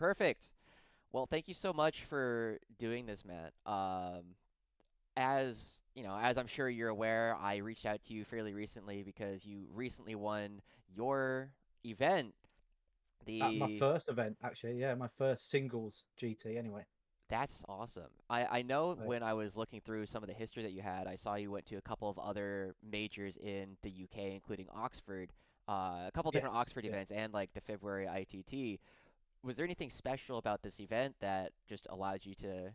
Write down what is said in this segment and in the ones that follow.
Perfect. Well, thank you so much for doing this, Matt. As you know, as I'm sure you're aware, I reached out to you fairly recently because you recently won your event. At my The first event, actually, yeah, my first singles GT. Anyway, That's awesome. I know so, when I was looking through some of the history that you had, I saw you went to a couple of other majors in the UK, including Oxford, a couple different yes, Oxford yeah. events, and like the February ITT. Was there anything special about this event that just allowed you to,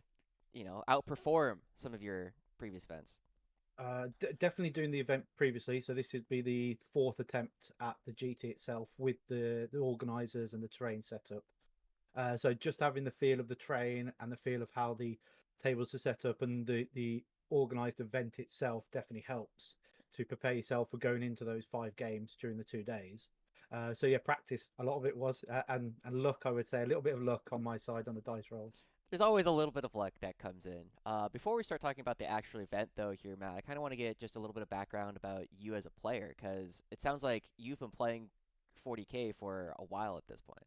outperform some of your previous events? Definitely doing the event previously. So this would be the fourth attempt at the GT itself with the organisers and the terrain setup. So just having the feel of the train and the feel of how the tables are set up and the organised event itself definitely helps to prepare yourself for going into those 5 games during the 2 days. So yeah, practice. A lot of it was and luck. I would say a little bit of luck on my side on the dice rolls. There's always a little bit of luck that comes in. Before we start talking about the actual event, though, here, Matt, I kind of want to get just a little bit of background about you as a player, because it sounds like you've been playing 40K for a while at this point.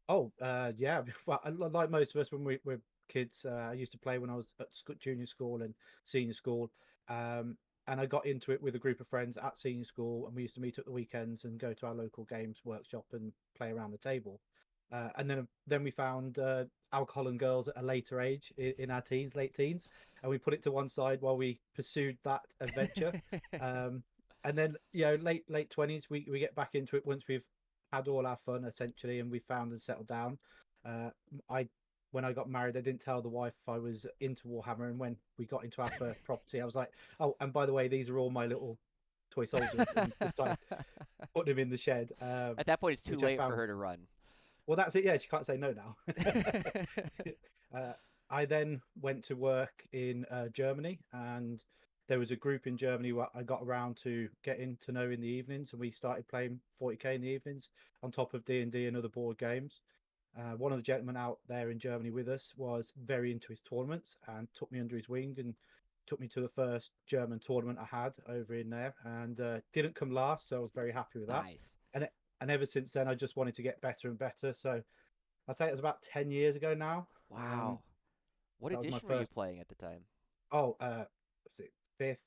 Oh, yeah. Well, like most of us when we were kids, I used to play when I was at junior school and senior school. Um, and I got into it with a group of friends at senior school, and we used to meet at the weekends and go to our local games workshop and play around the table. And then we found alcohol and girls at a later age in our teens, late teens, and we put it to one side while we pursued that adventure. Um, and then late 20s, we get back into it once we've had all our fun essentially, and we found and settled down. Uh, I When I got married, I didn't tell the wife I was into Warhammer, and when we got into our first property, I was like, "Oh, and by the way, these are all my little toy soldiers," and just started putting them in the shed, At that point, it's too which I late for found. her to run. Well, that's it. Yeah, she can't say no now. uh, I then went to work in Germany, and there was a group in Germany where I got around to getting to know in the evenings, and we started playing 40k in the evenings on top of D&D and other board games. One of the gentlemen out there in Germany with us was very into his tournaments and took me under his wing and took me to the first German tournament I had over in there, and didn't come last, so I was very happy with that. Nice. And ever since then, I just wanted to get better and better. So I'd say it was about 10 years ago now. Wow. What That was my edition were you first. playing at the time? Oh, was it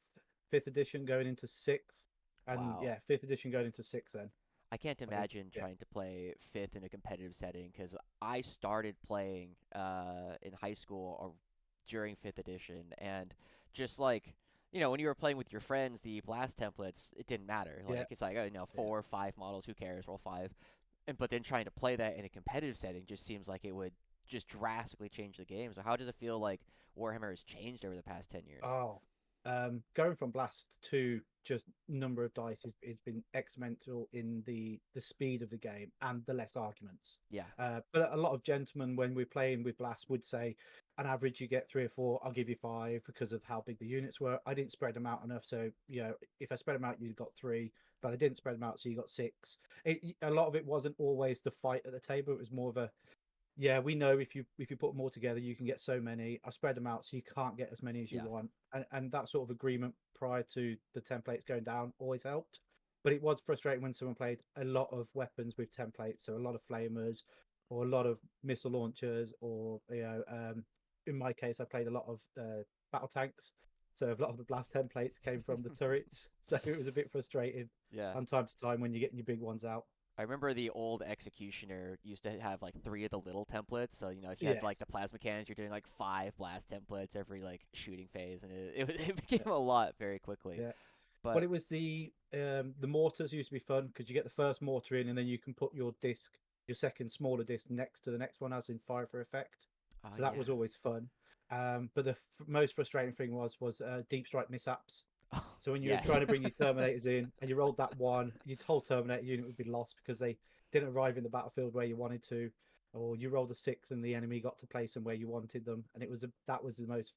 fifth edition going into sixth, and Wow. yeah, fifth edition going into sixth. Then I can't I think imagine yeah, trying to play fifth in a competitive setting because I started playing in high school or during fifth edition, and just like when you were playing with your friends, the blast templates, it didn't matter. yeah, Like it's like, yeah. 4 or 5 models, who cares? Roll five. And but then trying to play that in a competitive setting just seems like it would just drastically change the game. So how does it feel like Warhammer has changed over the past 10 years? Oh, going from blast to just number of dice has been exponential in the speed of the game and the less arguments. Yeah. But a lot of gentlemen, when we're playing with blast, would say, on average, you get 3 or 4. I'll give you 5 because of how big the units were. I didn't spread them out enough, so if I spread them out, you got 3, but I didn't spread them out, so you got 6. A lot of it wasn't always the fight at the table. It was more of a yeah, we know if you put them all together, you can get so many. I've spread them out, so you can't get as many as you Yeah. want. And that sort of agreement prior to the templates going down always helped. But it was frustrating when someone played a lot of weapons with templates, so a lot of flamers, or a lot of missile launchers, or in my case, I played a lot of battle tanks. So a lot of the blast templates came from the turrets, so it was a bit frustrating Yeah. from time to time when you're getting your big ones out. I remember the old Executioner used to have like 3 of the little templates. So, if you had like Yes. the plasma cannons, you're doing like 5 blast templates every like shooting phase, and it became Yeah. a lot very quickly. Yeah. Well, But it was the mortars used to be fun because you get the first mortar in, and then you can put your disc, your second smaller disc, next to the next one, as in fire for effect. oh So that was yeah. always fun. But the most frustrating thing was deep strike mishaps. Oh, So when you were yes. trying to bring your Terminators in and you rolled that one, your whole Terminator unit would be lost because they didn't arrive in the battlefield where you wanted to, or you rolled a 6 and the enemy got to place them where you wanted them, and that was the most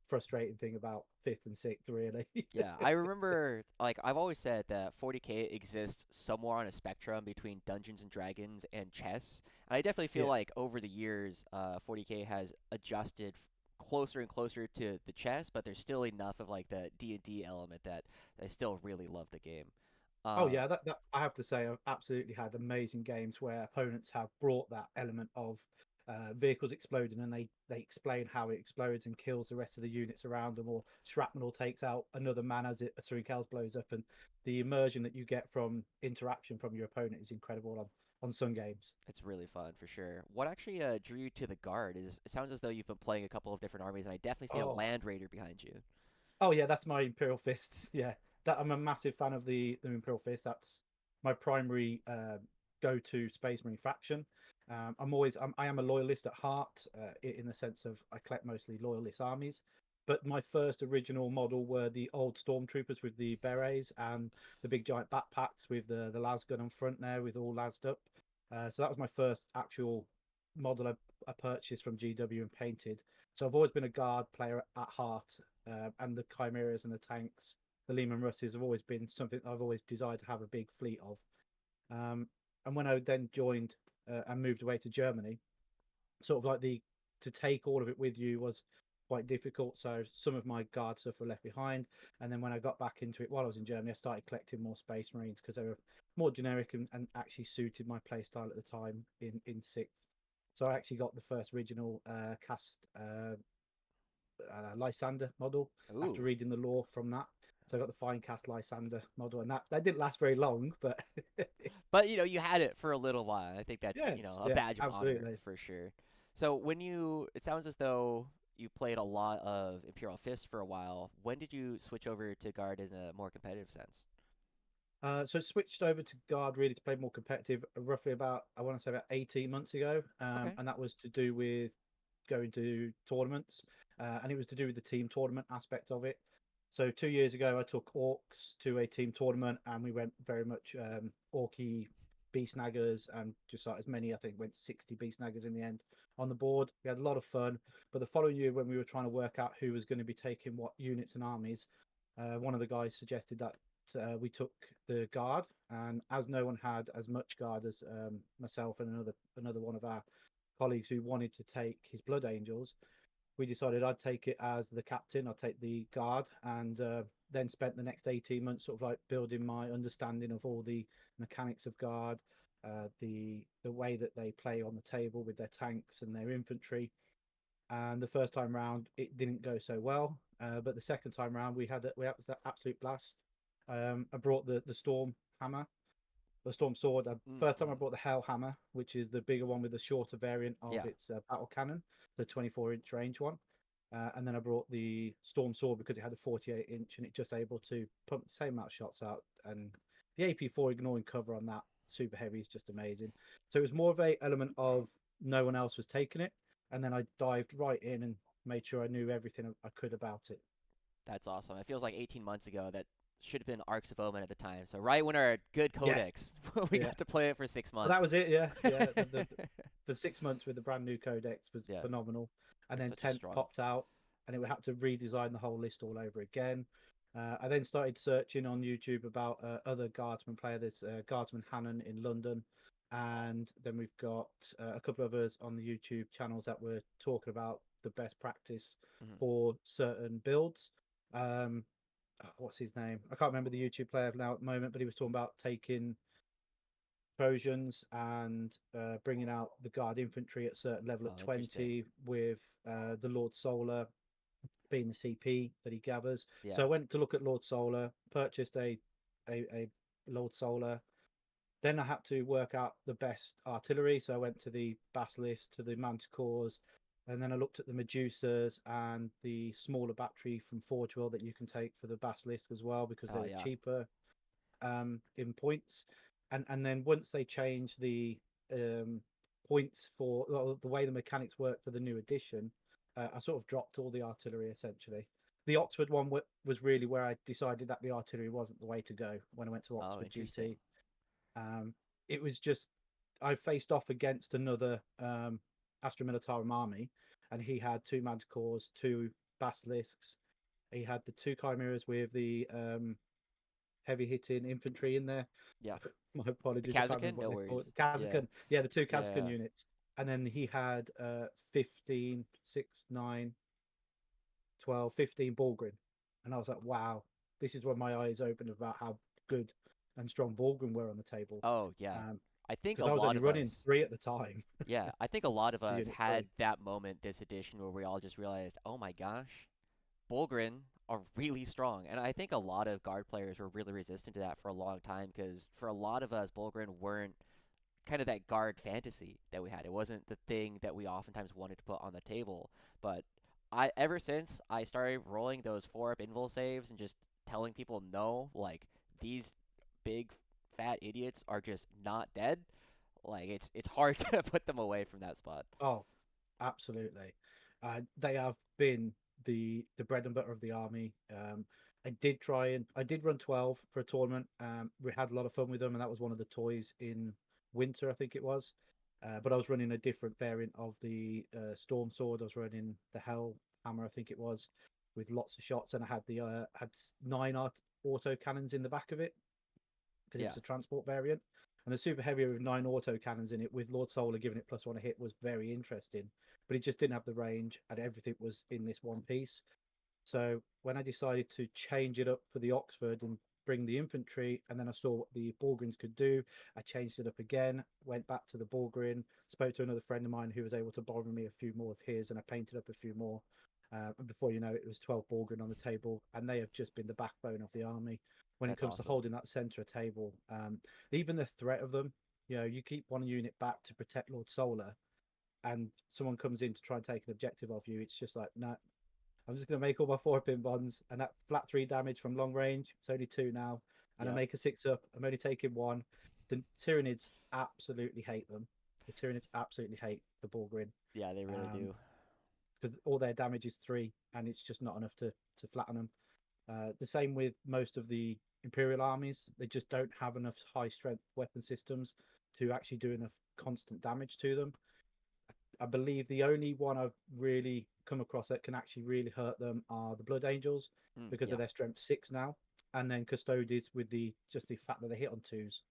frustrating thing about fifth and sixth, really. Yeah, I remember, like, I've always said that 40K exists somewhere on a spectrum between Dungeons and Dragons and chess. And I definitely feel Yeah. like over the years, 40K has adjusted closer and closer to the chess, but there's still enough of like the D&D element that I still really love the game. Oh Um, yeah, that I have to say, I've absolutely had amazing games where opponents have brought that element of vehicles exploding, and they explain how it explodes and kills the rest of the units around them, or shrapnel takes out another man as it as three cows blows up, and the immersion that you get from interaction from your opponent is incredible on some games. it's really fun for sure. What actually drew you to the guard is it sounds as though you've been playing a couple of different armies, and I definitely see a Oh, land raider behind you. oh yeah, that's my Imperial Fists. Yeah, that I'm a massive fan of the Imperial Fist. That's my primary go-to Space Marine faction. I am a loyalist at heart, in the sense of I collect mostly loyalist armies. But my first original model were the old Stormtroopers with the berets and the big giant backpacks with the las gun on front there with all lased up. So that was my first actual model I purchased from GW and painted. So I've always been a guard player at heart, and the chimeras and the tanks, the Lehman Russes have always been something I've always desired to have a big fleet of. Um, and when I then joined and moved away to Germany, sort of like the to take all of it with you was quite difficult. So some of my guard stuff were left behind. And then when I got back into it while I was in Germany, I started collecting more Space Marines because they were more generic and actually suited my playstyle at the time in sixth. So I actually got the first original cast Lysander model after Ooh, reading the lore from that. So I got the fine cast Lysander model, and that didn't last very long, but but you had it for a little while. I think that's yes, a yeah, badge of honor absolutely. for sure. So it sounds as though you played a lot of Imperial Fist for a while. When did you switch over to guard in a more competitive sense? So switched over to guard really to play more competitive. Roughly about I want to say about 18 months ago, Okay. and that was to do with going to tournaments, and it was to do with the team tournament aspect of it. So 2 years ago, I took orcs to a team tournament, and we went very much orky beast snaggers, and just like as many, I think went 60 beast snaggers in the end on the board. We had a lot of fun. But the following year, when we were trying to work out who was going to be taking what units and armies, one of the guys suggested that we took the guard, and as no one had as much guard as myself and another one of our colleagues who wanted to take his Blood Angels, we decided I'd take it as the captain. I'd take the guard, and then spent the next 18 months sort of like building my understanding of all the mechanics of guard, the way that they play on the table with their tanks and their infantry. And the first time round, it didn't go so well. But the second time round, we had an absolute blast. I brought the Storm Hammer, the Storm Sword. First time I Mm-hmm. brought the Hell Hammer, which is the bigger one with the shorter variant of Yeah, its battle cannon, the 24-inch range one. And then I brought the Storm Sword because it had a 48-inch and it just able to pump the same amount of shots out. And the AP4 ignoring cover on that super heavy is just amazing. So it was more of a element of no one else was taking it, and then I dived right in and made sure I knew everything I could about it. that's awesome. It feels like 18 months ago. That should have been Arcs of Omen at the time. So right when our good Yes, codex, we yeah. got to play it for six Well, that months. was it. Yeah, yeah. The 6 months with the brand new codex was Yeah, phenomenal, and they're then such a 10th strong. popped out, and it would have to redesign the whole list all over again. I then started searching on YouTube about other guardsman player. There's Guardsman Hannon in London, and then we've got a couple of others on the YouTube channels that were talking about the best practice Mhm. for certain builds. Um, what's his name? I can't remember the YouTube player now at the moment, but he was talking about taking Trojans and bringing out the guard infantry at a certain level at Oh, interesting. 20 with the Lord Solar being the CP that he gathers. So Yeah. I went to look at Lord Solar, purchased a Lord Solar. Then I had to work out the best artillery. So I went to the Basilisk, to the Manticores, and then I looked at the Medusas and the smaller battery from Forge World that you can take for the Basilisk as well because they Oh, were yeah. cheaper in points. And then once they changed the um, points for well, the way the mechanics work for the new edition, I sort of dropped all the artillery essentially. The Oxford one was really where I decided that the artillery wasn't the way to go when I went to Oh, Oxford interesting. GT. It was just I faced off against another Astra Militarum army, and he had two Manticores, two Basilisks. He had the two Chimeras with the heavy hitting infantry in there. Yeah. My The apologies, I can't Kazakin? remember what No they're called. worries. Yeah. Kazakan. Yeah, the two Kazakan Yeah. units. And then he had 15, 6, 9, 12, 15 Bullgryn. And I was like, wow, this is when my eyes opened about how good and strong Bullgryn were on the table. Oh yeah. I think a Because I was lot only of running us, 3 at the time, yeah, I think a lot of the us Unit had 3. that moment this edition where we all just realized, oh my gosh, Bullgryn are really strong. And I think a lot of guard players were really resistant to that for a long time because for a lot of us, Bullgryn weren't kind of that guard fantasy that we had. It wasn't the thing that we oftentimes wanted to put on the table. But ever since I started rolling those 4-up invul saves and just telling people no, like these big fat idiots are just not dead. Like it's hard to put them away from that spot. Oh, absolutely. They have been the bread and butter of the army. I did run 12 for a tournament. We had a lot of fun with them, and that was one of the toys in winter, I think it was. But I was running a different variant of the Stormsword. I was running the Hell Hammer, I think it was, with lots of shots, and I had the had 9 auto cannons in the back of it because it Yeah, was a transport variant. And the super heavy with 9 auto cannons in it, with Lord Solar giving it +1 a hit, was very interesting. But it just didn't have the range, and everything was in this one piece. So when I decided to change it up for the Oxford and bring the infantry, and then I saw what the Bullgryns could do, I changed it up again, went back to the Bullgryn, spoke to another friend of mine who was able to borrow me a few more of his, and I painted up a few more. And before you know it, it was 12 Bullgryn on the table, and they have just been the backbone of the army when it that's comes to awesome. holding that centre table. Even the threat of them, you keep one unit back to protect Lord Solar, and someone comes in to try and take an objective of you. It's just like, no, I'm just going to make all my 4-pin bonds, and that flat 3 damage from long range. It's only 2 now, and I Yep. make a 6-up. I'm only taking 1. The Tyranids absolutely hate them. The Tyranids absolutely hate the Bullgryn, Yeah, they really do. because all their damage is 3, and it's just not enough to flatten them. The same with most of the Imperial armies. They just don't have enough high strength weapon systems to actually do enough constant damage to them. I believe the only one I've really come across that can actually really hurt them are the Blood Angels, because of Yeah. their strength 6 now, and then Custodes with the fact that they hit on 2s,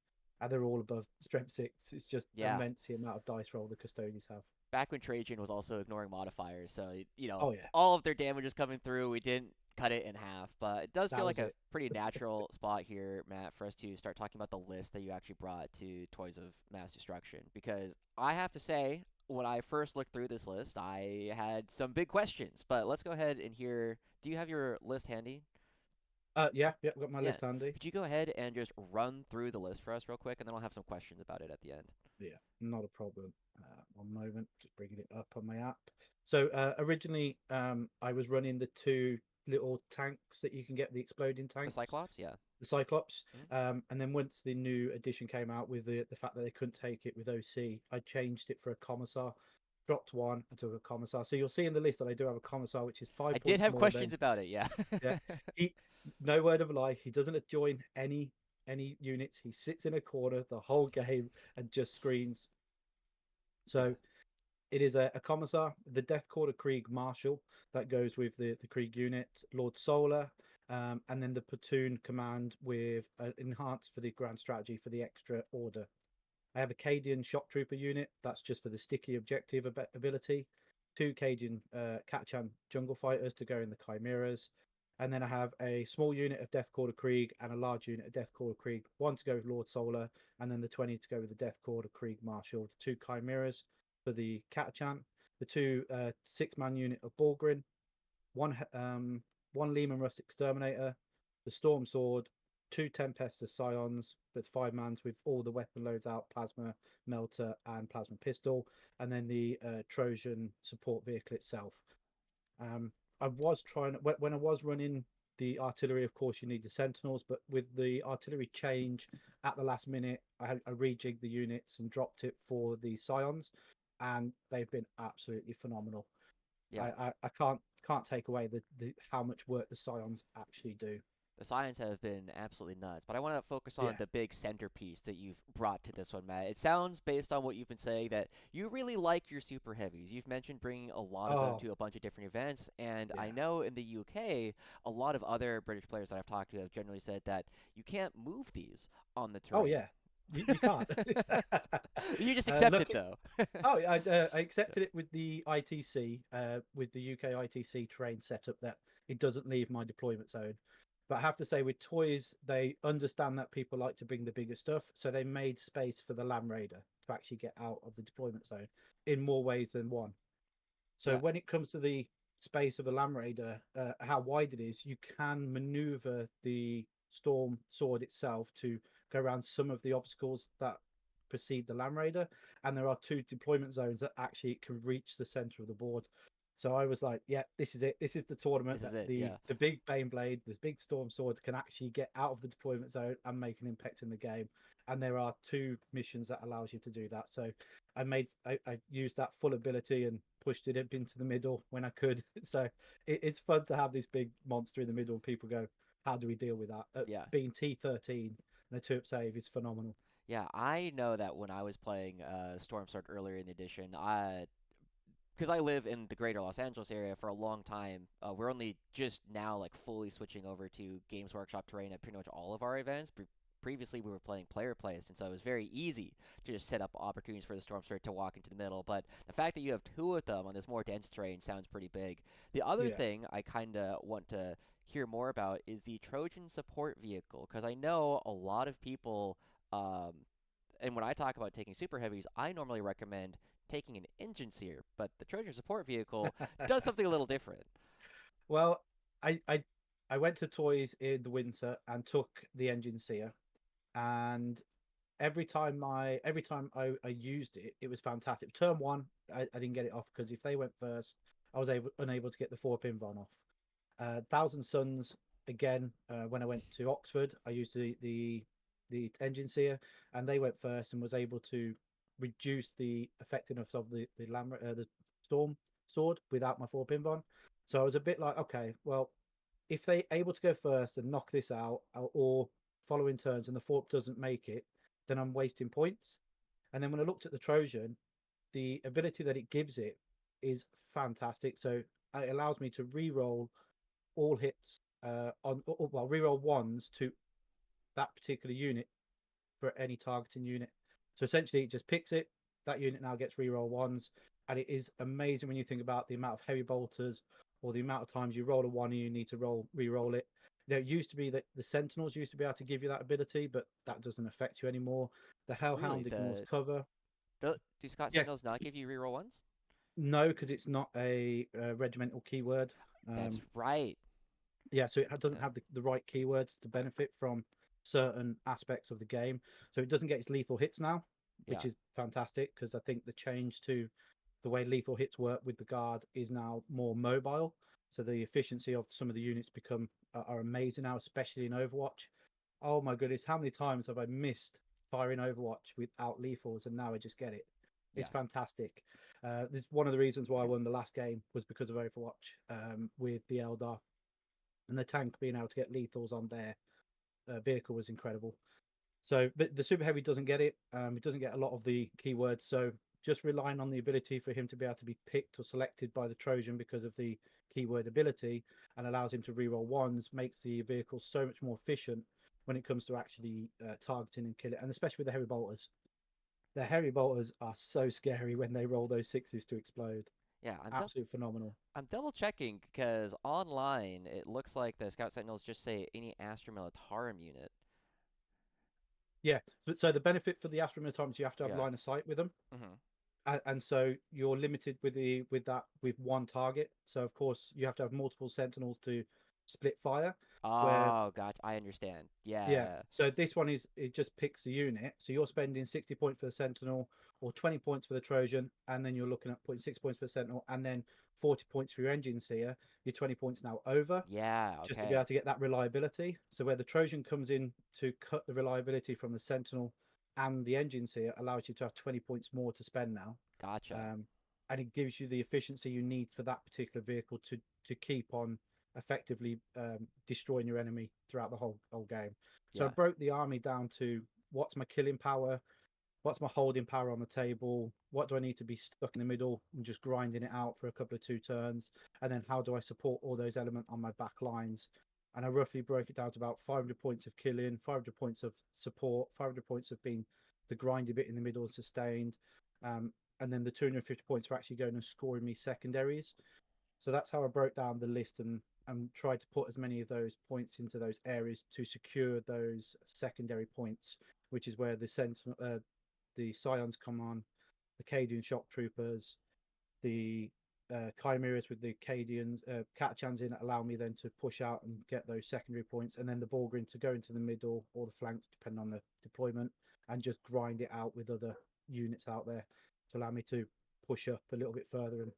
and they're all above strength 6. It's just Yeah. immense the amount of dice roll the Custodes have. Back when Trajan was also ignoring modifiers, so Oh yeah, all of their damage is coming through. We didn't cut it in half, but it does feel that like was a it. pretty natural spot here, Matt, for us to start talking about the list that you actually brought to Toys of Mass Destruction. Because I have to say, when I first looked through this list, I had some big questions. But let's go ahead and hear. Do you have your list handy? Yeah, yeah, I've got my Yeah. list handy. Could you go ahead and just run through the list for us real quick, and then I'll have some questions about it at the end. Yeah, not a problem. One moment, just bringing it up on my app. So originally, I was running the 2 little tanks that you can get, the exploding The tanks, Cyclops, yeah. the Cyclops. Mhm. And then once the new edition came out with the fact that they couldn't take it with OC, I changed it for a Commissar. Dropped 1 and took a Commissar. So you'll see in the list that I do have a Commissar, which is I 5 did points have more questions than. about it, yeah. Yeah, he, no word of a lie, he doesn't join any units. He sits in a corner the whole game and just screams. Yeah. So it is a Commissar, the Death Quarter Krieg Marshal that goes with the Krieg unit, Lord Solar, and then the Platoon command with enhanced for the grand strategy for the extra order. I have a Cadian shock trooper unit that's just for the sticky objective ability. 2 Cadian Catachan jungle fighters to go in the Chimeras. And then I have a small unit of Death Quarter Krieg and a large unit of Death Quarter Krieg. 1 to go with Lord Solar, and then the 20 to go with the Death Quarter Krieg Marshal. The 2 Chimeras for the Catachan. The 2 6-man unit of Bullgryn. One Lehman Rust Exterminator. The Stormsword, 2 Tempestor Scions with 5 mans with all the weapon loads out, plasma melter and plasma pistol, and then the Trojan support vehicle itself. I was trying when I was running the artillery. Of course, you need the Sentinels, but with the artillery change at the last minute, I rejigged the units and dropped it for the Scions, and they've been absolutely phenomenal. Yeah. I can't take away the how much work the Scions actually do. The Scions have been absolutely nuts, but I want to focus on Yeah. the big centerpiece that you've brought to this one, Matt. It sounds, based on what you've been saying, that you really like your super heavies. You've mentioned bringing a lot of them Oh, to a bunch of different events, and I yeah. know in the UK, a lot of other British players that I've talked to have generally said that you can't move these on the Oh, terrain. yeah. You can't. You just accept it, Lucky. though. Oh, I accepted it with the ITC, with the UK ITC terrain setup, that it doesn't leave my deployment zone. But I have to say, with toys, they understand that people like to bring the bigger stuff, so they made space for the Lamb Raider to actually get out of the deployment zone in more ways than one. So Yeah. when it comes to the space of a Lamb Raider, how wide it is, you can maneuver the Storm Sword itself to go around some of the obstacles that precede the Lamb Raider. And there are two deployment zones that actually can reach the center of the board. So I was like, yeah, this is it. This is the tournament This is that it. the Yeah. the big Baneblade, this big Storm Sword can actually get out of the deployment zone and make an impact in the game. And there are two missions that allows you to do that. So I used that full ability and pushed it into the middle when I could. So it's fun to have this big monster in the middle and people go, how do we deal with that? Yeah. Being T13 and a 2-up save is phenomenal. Yeah. I know that when I was playing Stormsword earlier in the edition, I because I live in the greater Los Angeles area for a long time, we're only just now like fully switching over to Games Workshop terrain at pretty much all of our events. Previously, we were playing player placed, and so it was very easy to just set up opportunities for the Stormsword to walk into the middle. But the fact that you have two of them on this more dense terrain sounds pretty big. The other Yeah. thing I kind of want to hear more about is the Trojan support vehicle, because I know a lot of people. And when I talk about taking super heavies, I normally recommend taking an engine seer, but the Trojan support vehicle does something a little different. Well, I, I I went to Toys in the winter and took the engine seer, and every time I used it, it was fantastic. Turn one, I didn't get it off because if they went first, I was unable to get the 4-pin von off. Thousand Suns again. When I went to Oxford, I used the engine seer, and they went first and was able to reduce the effectiveness of the storm sword without my 4-pin von. So I was a bit like, okay, well, if they able to go first and knock this out, or following turns and the fork doesn't make it, then I'm wasting points. And then when I looked at the Trojan, the ability that it gives it is fantastic. So it allows me to re-roll all hits well, re-roll ones to that particular unit for any targeting unit. So essentially, it just picks it. That unit now gets re-roll ones, and it is amazing when you think about the amount of heavy bolters or the amount of times you roll a one and you need to re-roll it. It used to be that the Sentinels used to be able to give you that ability, but that doesn't affect you anymore. The Really, Hellhound ignores the cover. do Scott Yeah, Sentinels not give you reroll ones? no, because it's not a regimental keyword. That's Um, right. yeah, so it doesn't Yeah, have the right keywords to benefit from certain aspects of the game. So it doesn't get its lethal hits now, which yeah, is fantastic because I think the change to the way lethal hits work with the guard is now more mobile. So the efficiency of some of the units are amazing now, especially in Overwatch. Oh my goodness, how many times have I missed firing Overwatch without lethals, and now I just get it. It's yeah, fantastic. This is one of the reasons why I won the last game was because of Overwatch with the Eldar, and the tank being able to get lethals on their vehicle was incredible. So, but the super heavy doesn't get it. It doesn't get a lot of the keywords. So, just relying on the ability for him to be able to be picked or selected by the Trojan because of the keyword ability and allows him to reroll ones makes the vehicle so much more efficient when it comes to actually targeting and killing, and especially with the heavy bolters. The heavy bolters are so scary when they roll those sixes to explode. yeah. Absolutely phenomenal. I'm double checking because online it looks like the Scout Sentinels just say any Astra Militarum unit. Yeah. So the benefit for the Astra Militarum is you have to have Yeah. line of sight with them. Mm-hmm. And so you're limited with one target. So of course you have to have multiple sentinels to split fire. Where Oh, gotcha. I understand. yeah, Yeah, so this one is it just picks a unit. So you're spending 60 points for the sentinel or 20 points for the Trojan, and then you're looking at putting 6 points for the sentinel, and then 40 points for your engine seer. Your 20 points now over yeah. just to be able Okay, to get that reliability. So where the Trojan comes in to cut the reliability from the sentinel and the engine seer allows you to have 20 points more to spend now, gotcha. um, and it gives you the efficiency you need for that particular vehicle to keep on effectively destroying your enemy throughout the whole game. So I Yeah, broke the army down to what's my killing power, what's my holding power on the table, what do I need to be stuck in the middle and just grinding it out for a couple of 2 turns, and then how do I support all those elements on my back lines. And I roughly broke it down to about 500 points of killing, 500 points of support, 500 points of being the grindy bit in the middle and sustained, um, and then the 250 points for actually going and scoring me secondaries. So that's how I broke down the list, and and try to put as many of those points into those areas to secure those secondary points, which is where the Scions come on, the Cadian shock troopers, the Chimeras with the Cadians, Catachans in allow me then to push out and get those secondary points, and then the Bullgryn to go into the middle or the flanks, depending on the deployment, and just grind it out with other units out there to allow me to push up a little bit further and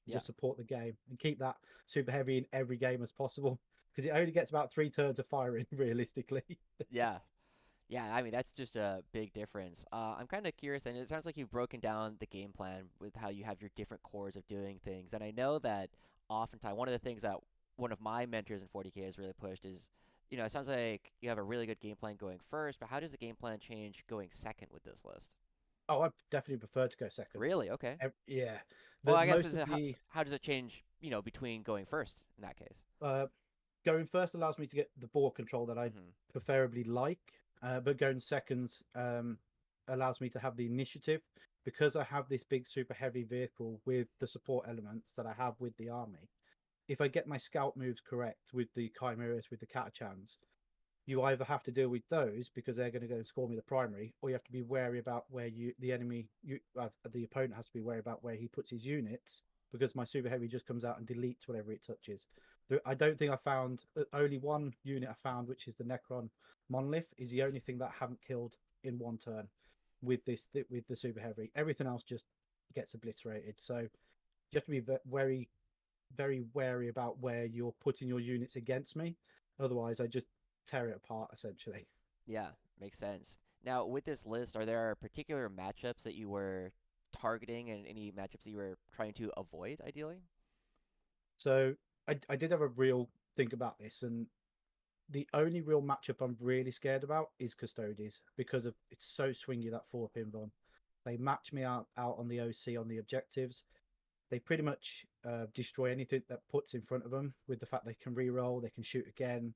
Yeah. just support the game and keep that super heavy in every game as possible because it only gets about 3 turns of firing realistically. Yeah. Yeah, I mean that's just a big difference. I'm kind of curious, and it sounds like you've broken down the game plan with how you have your different cores of doing things. And I know that oftentimes one of the things that one of my mentors in 40K has really pushed is, it sounds like you have a really good game plan going first, but how does the game plan change going second with this list? Oh, I definitely prefer to go second. Really? Okay. Yeah, Well, the I guess most of the how does it change, between going first in that case? uh, going first allows me to get the board control that I Mm-hmm. preferably like, but going seconds allows me to have the initiative because I have this big super heavy vehicle with the support elements that I have with the army. If I get my scout moves correct with the chimeras, with the catachans, you either have to deal with those because they're going to go and score me the primary, or you have to be wary about where the opponent has to be wary about where he puts his units because my super heavy just comes out and deletes whatever it touches. I don't think I found only one unit I found, which is the Necron monolith, is the only thing that I haven't killed in 1 turn with the super heavy. Everything else just gets obliterated. So you have to be very very wary about where you're putting your units against me. Otherwise, I just tear it apart essentially. Yeah, makes sense. Now, with this list, are there particular matchups that you were targeting and any matchups that you were trying to avoid ideally? So I did have a real think about this, and the only real matchup I'm really scared about is Custodes because of it's so swingy that 4 pin bomb. They match me out on the OC on the objectives. They pretty much destroy anything that puts in front of them with the fact they can re-roll, they can shoot again.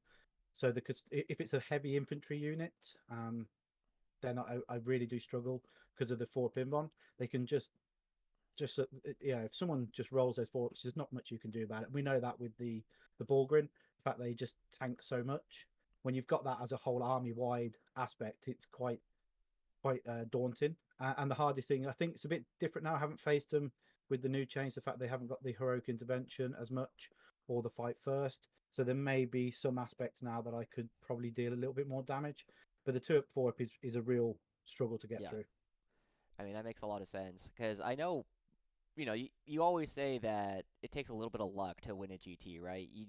So if it's a heavy infantry unit, then I really do struggle because of the 4 pin bomb. They can if someone just rolls those four, there's not much you can do about it. We know that with the Bullgryn, the fact they just tank so much. When you've got that as a whole army wide aspect, it's quite daunting. And the hardest thing, I think it's a bit different now. I haven't faced them with the new change, the fact they haven't got the heroic intervention as much or the fight first. So there may be some aspects now that I could probably deal a little bit more damage. But the 2 up 4 up is a real struggle to get Yeah, through. I mean that makes a lot of sense because I know you always say that it takes a little bit of luck to win a GT, right? You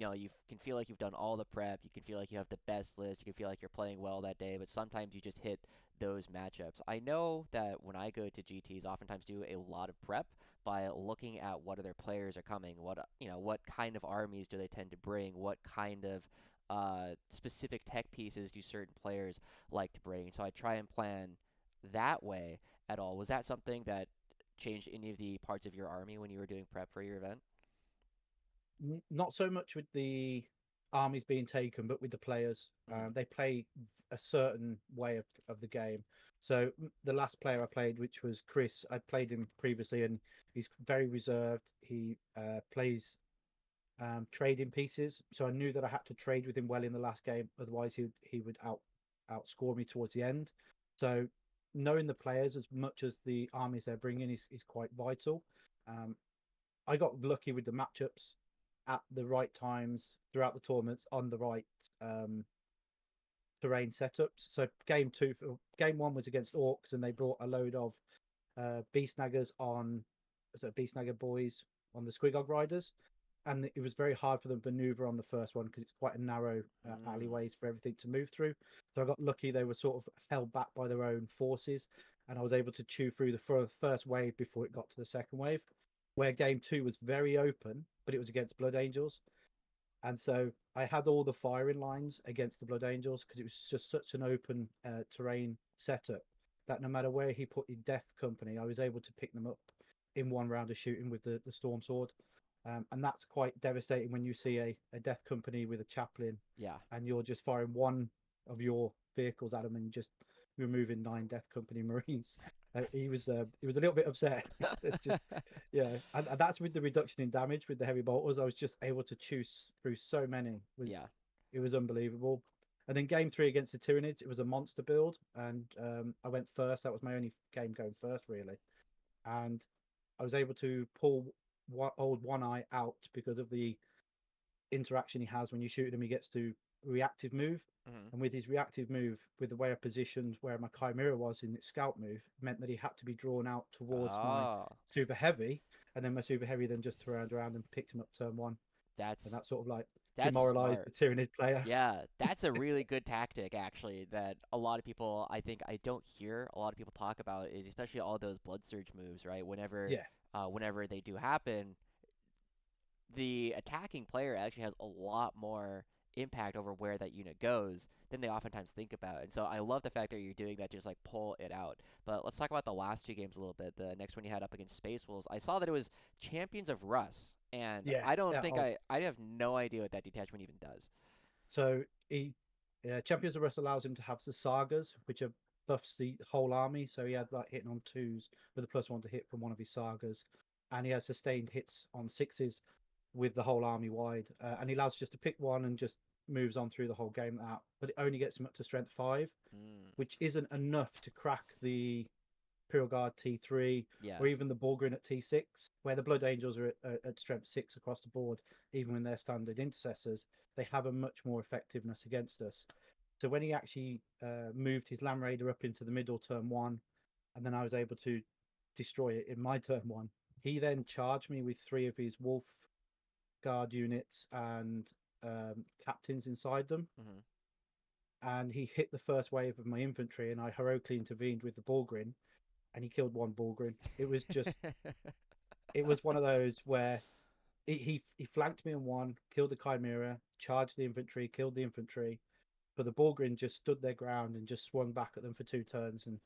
can feel like you've done all the prep, you can feel like you have the best list, you can feel like you're playing well that day, but sometimes you just hit those matchups. I know that when I go to GTs, oftentimes do a lot of prep by looking at what other players are coming, what kind of armies do they tend to bring, what kind of specific tech pieces do certain players like to bring. So I try and plan that way at all. Was that something that changed any of the parts of your army when you were doing prep for your event? Not so much with the armies being taken, but with the players. Mm-hmm. They play a certain way of the game. So the last player I played, which was Chris, I played him previously, and he's very reserved. He plays trading pieces, so I knew that I had to trade with him well in the last game. Otherwise, he would outscore me towards the end. So knowing the players as much as the armies they're bringing is quite vital. Um, I got lucky with the matchups at the right times throughout the tournaments on the right um, terrain setups. So game one was against Orcs, and they brought a load of beast snaggers beast snagger boys on the Squigog riders, and it was very hard for them to maneuver on the first one because it's quite a narrow Mm, alleyways for everything to move through. So I got lucky; they were sort of held back by their own forces, and I was able to chew through the first wave before it got to the second wave. Where game two was very open, but it was against Blood Angels, and so I had all the firing lines against the Blood Angels because it was just such an open terrain setup that no matter where he put his Death Company, I was able to pick them up in one round of shooting with the Stormsword. And that's quite devastating when you see a Death Company with a chaplain yeah. and you're just firing one of your vehicles at them and just removing 9 Death Company Marines. He was a little bit upset. Just and that's with the reduction in damage with the heavy bolters. I was just able to choose through so many. Yeah. It was unbelievable. And then game 3 against the Tyranids, it was a monster build, and I went first. That was my only game going first, really. And I was able to pull old One Eye out because of the interaction he has when you shoot him. He gets to reactive move, Hmm. and with his reactive move, with the way I positioned where my Chimera was in its scout move, meant that he had to be drawn out towards my Oh, super heavy, and then my super heavy then just turned around and picked him up turn 1, and that's that sort of like that's demoralized smart. the Tyranid player. Yeah, that's a really good tactic actually that a lot of people I think I don't hear a lot of people talk about is especially all those blood surge moves, right? Yeah, Whenever they do happen, the attacking player actually has a lot more impact over where that unit goes than they oftentimes think about. And so I love the fact that you're doing that, just like pull it out. But let's talk about the last two games a little bit. The next one you had up against Space Wolves, I saw that it was Champions of Russ, and yeah. I don't think I have no idea what that detachment even does. So he, Champions of Rust allows him to have the sagas, which are buffs the whole army. So he had like hitting on 2s with a +1 to hit from one of his sagas, and he has sustained hits on 6s with the whole army wide. And he allows just to pick one and just moves on through the whole game out. But it only gets him up to strength 5, Mm, which isn't enough to crack the Imperial Guard T3 yeah, or even the Bullgryn at T6, where the Blood Angels are at strength 6 across the board, even when they're standard intercessors. They have a much more effectiveness against us. So when he actually moved his Land Raider up into the middle turn 1, and then I was able to destroy it in my turn 1, he then charged me with 3 of his Wolf Guard units and captains inside them. hmm. And he hit the first wave of my infantry, and I heroically intervened with the Bullgryn, and he killed one Bullgryn. It was one of those where he flanked me on one, killed the Chimera, charged the infantry, killed the infantry, but the Bullgryn just stood their ground and just swung back at them for 2 turns and